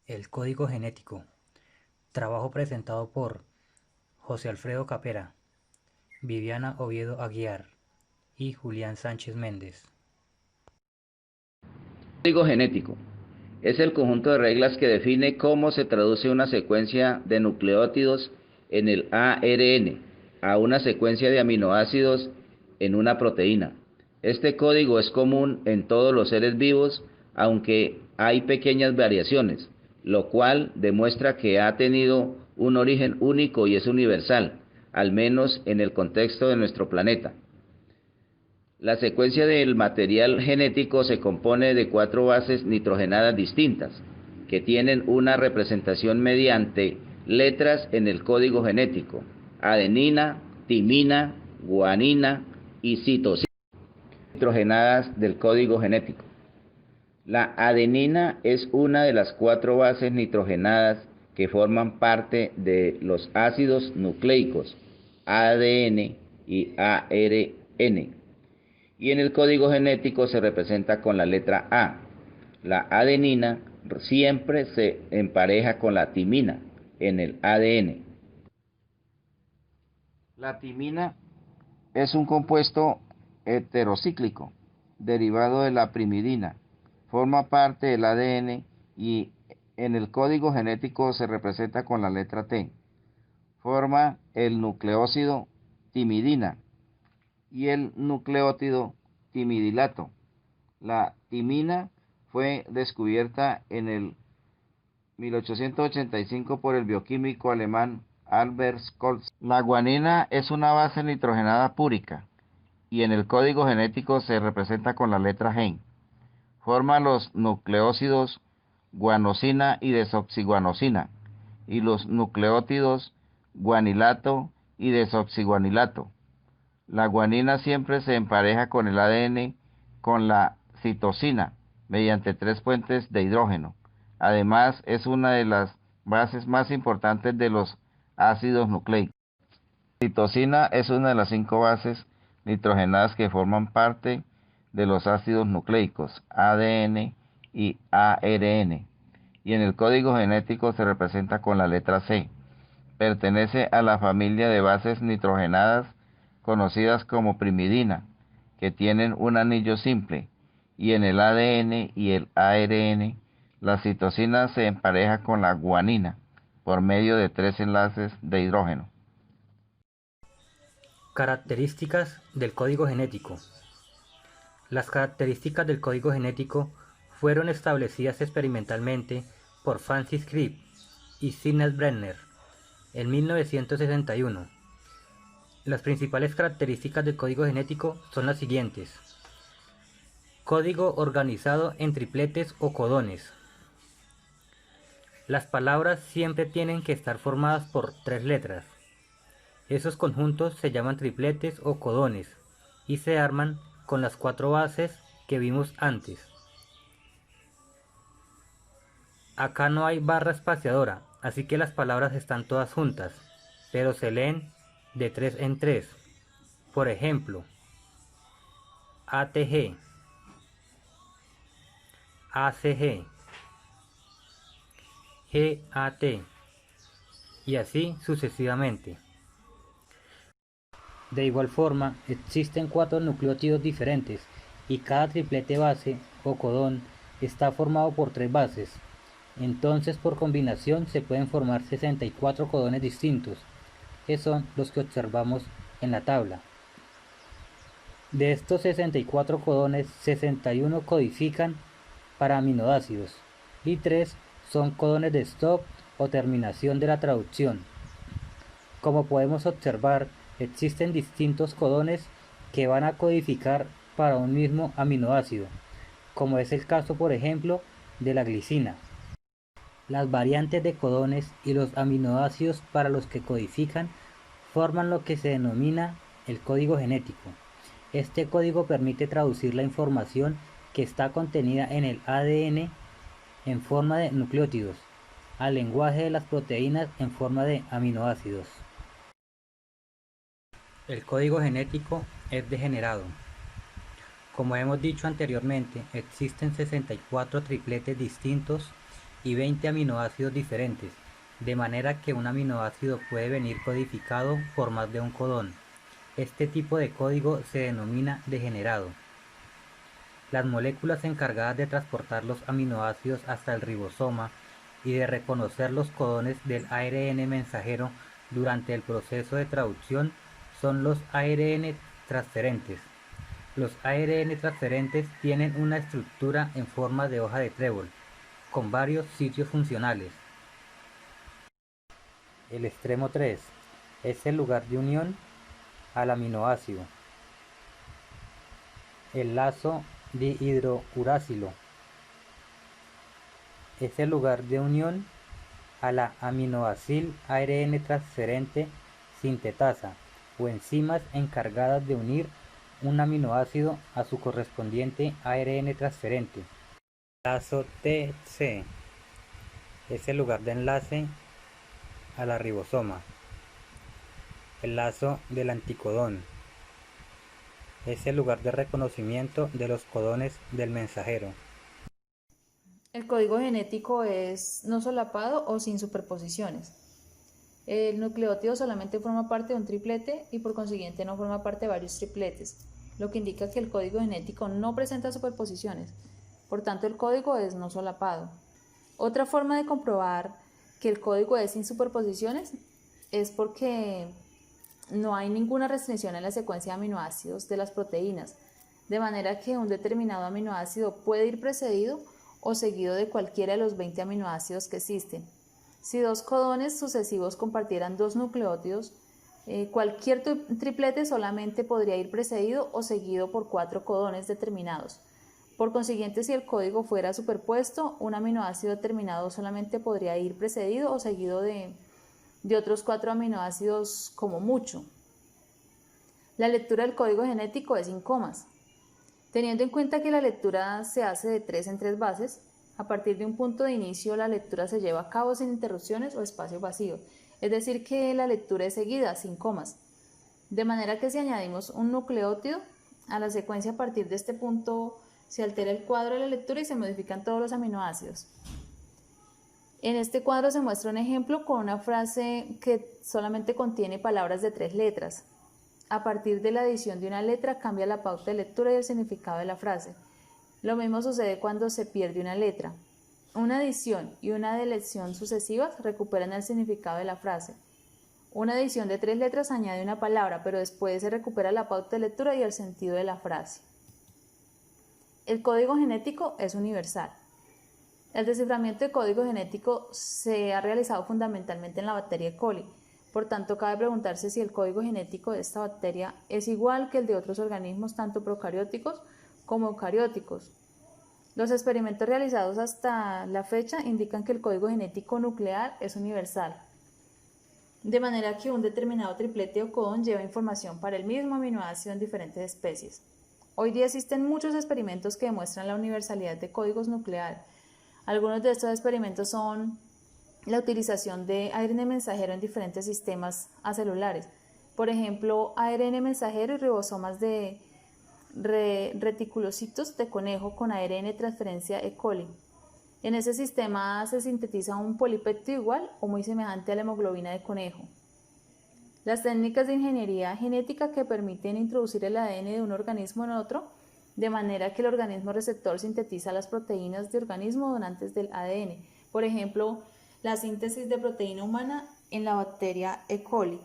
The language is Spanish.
El código genético. Trabajo presentado por José Alfredo Capera, Viviana Oviedo Aguiar y Julián Sánchez Méndez. Código genético es el conjunto de reglas que define cómo se traduce una secuencia de nucleótidos en el ARN a una secuencia de aminoácidos en una proteína. Este código es común en todos los seres vivos, aunque hay pequeñas variaciones, lo cual demuestra que ha tenido un origen único y es universal, al menos en el contexto de nuestro planeta. La secuencia del material genético se compone de 4 bases nitrogenadas distintas, que tienen una representación mediante letras en el código genético: adenina, timina, guanina y citosina nitrogenadas del código genético. La adenina es una de las 4 bases nitrogenadas que forman parte de los ácidos nucleicos ADN y ARN, y en el código genético se representa con la letra A. La adenina siempre se empareja con la timina en el ADN. La timina es un compuesto heterocíclico derivado de la primidina. Forma parte del ADN y en el código genético se representa con la letra T. Forma el nucleócido timidina y el nucleótido timidilato. La timina fue descubierta en el 1885 por el bioquímico alemán Albert Koltz. La guanina es una base nitrogenada púrica y en el código genético se representa con la letra G. Forma los nucleócidos guanosina y desoxiguanosina y los nucleótidos guanilato y desoxiguanilato. La guanina siempre se empareja con el ADN con la citosina mediante 3 puentes de hidrógeno. Además, es una de las bases más importantes de los ácidos nucleicos. La citosina es una de las 5 bases nitrogenadas que forman parte de los ácidos nucleicos ADN y ARN, y en el código genético se representa con la letra C. Pertenece a la familia de bases nitrogenadas conocidas como primidina, que tienen un anillo simple, y en el ADN y el ARN, la citosina se empareja con la guanina por medio de 3 enlaces de hidrógeno. Características del código genético. Las características del código genético fueron establecidas experimentalmente por Francis Crick y Sidney Brenner en 1961. Las principales características del código genético son las siguientes: código organizado en tripletes o codones. Las palabras siempre tienen que estar formadas por 3 letras. Esos conjuntos se llaman tripletes o codones y se arman con las 4 bases que vimos antes. Acá no hay barra espaciadora, así que las palabras están todas juntas, pero se leen de 3 en 3. Por ejemplo, ATG, ACG, GAT y así sucesivamente. De igual forma, existen 4 nucleótidos diferentes y cada triplete base o codón está formado por 3 bases. Entonces, por combinación se pueden formar 64 codones distintos, que son los que observamos en la tabla. De estos 64 codones, 61 codifican para aminoácidos y 3 son codones de stop o terminación de la traducción. Como podemos observar, existen distintos codones que van a codificar para un mismo aminoácido, como es el caso, por ejemplo, de la glicina. Las variantes de codones y los aminoácidos para los que codifican forman lo que se denomina el código genético. Este código permite traducir la información que está contenida en el ADN en forma de nucleótidos al lenguaje de las proteínas en forma de aminoácidos. El código genético es degenerado. Como hemos dicho anteriormente, existen 64 tripletes distintos y 20 aminoácidos diferentes, de manera que un aminoácido puede venir codificado por más de un codón. Este tipo de código se denomina degenerado. Las moléculas encargadas de transportar los aminoácidos hasta el ribosoma y de reconocer los codones del ARN mensajero durante el proceso de traducción son los ARN transferentes. Los ARN transferentes tienen una estructura en forma de hoja de trébol, con varios sitios funcionales. El extremo 3 es el lugar de unión al aminoácido. El lazo dihidrouracilo es el lugar de unión a la aminoácil ARN transferente sintetasa o enzimas encargadas de unir un aminoácido a su correspondiente ARN transferente. El lazo TC es el lugar de enlace a la ribosoma. El lazo del anticodón es el lugar de reconocimiento de los codones del mensajero. El código genético es no solapado o sin superposiciones. El nucleótido solamente forma parte de un triplete y por consiguiente no forma parte de varios tripletes, lo que indica que el código genético no presenta superposiciones. Por tanto, el código es no solapado. Otra forma de comprobar que el código es sin superposiciones es porque no hay ninguna restricción en la secuencia de aminoácidos de las proteínas, de manera que un determinado aminoácido puede ir precedido o seguido de cualquiera de los 20 aminoácidos que existen. Si dos codones sucesivos compartieran dos nucleótidos, cualquier triplete solamente podría ir precedido o seguido por 4 codones determinados. Por consiguiente, si el código fuera superpuesto, un aminoácido determinado solamente podría ir precedido o seguido de otros 4 aminoácidos como mucho. La lectura del código genético es sin comas. Teniendo en cuenta que la lectura se hace de 3 en 3 bases, a partir de un punto de inicio la lectura se lleva a cabo sin interrupciones o espacios vacíos, es decir que la lectura es seguida sin comas. De manera que si añadimos un nucleótido a la secuencia a partir de este punto se altera el cuadro de la lectura y se modifican todos los aminoácidos. En este cuadro se muestra un ejemplo con una frase que solamente contiene palabras de 3 letras. A partir de la adición de una letra cambia la pauta de lectura y el significado de la frase. Lo mismo sucede cuando se pierde una letra. Una adición y una deleción sucesivas recuperan el significado de la frase. Una adición de 3 letras añade una palabra, pero después se recupera la pauta de lectura y el sentido de la frase. El código genético es universal. El desciframiento de código genético se ha realizado fundamentalmente en la bacteria E. coli. Por tanto, cabe preguntarse si el código genético de esta bacteria es igual que el de otros organismos tanto procarióticos como eucarióticos. Los experimentos realizados hasta la fecha indican que el código genético nuclear es universal, de manera que un determinado triplete o codón lleva información para el mismo aminoácido en diferentes especies. Hoy día existen muchos experimentos que demuestran la universalidad de códigos nucleares. Algunos de estos experimentos son la utilización de ARN mensajero en diferentes sistemas acelulares. Por ejemplo, ARN mensajero y ribosomas de reticulocitos de conejo con ARN transferencia E. coli. En ese sistema se sintetiza un polipéptido igual o muy semejante a la hemoglobina de conejo. Las técnicas de ingeniería genética que permiten introducir el ADN de un organismo en otro, de manera que el organismo receptor sintetiza las proteínas de organismo donantes del ADN. Por ejemplo, la síntesis de proteína humana en la bacteria E. coli.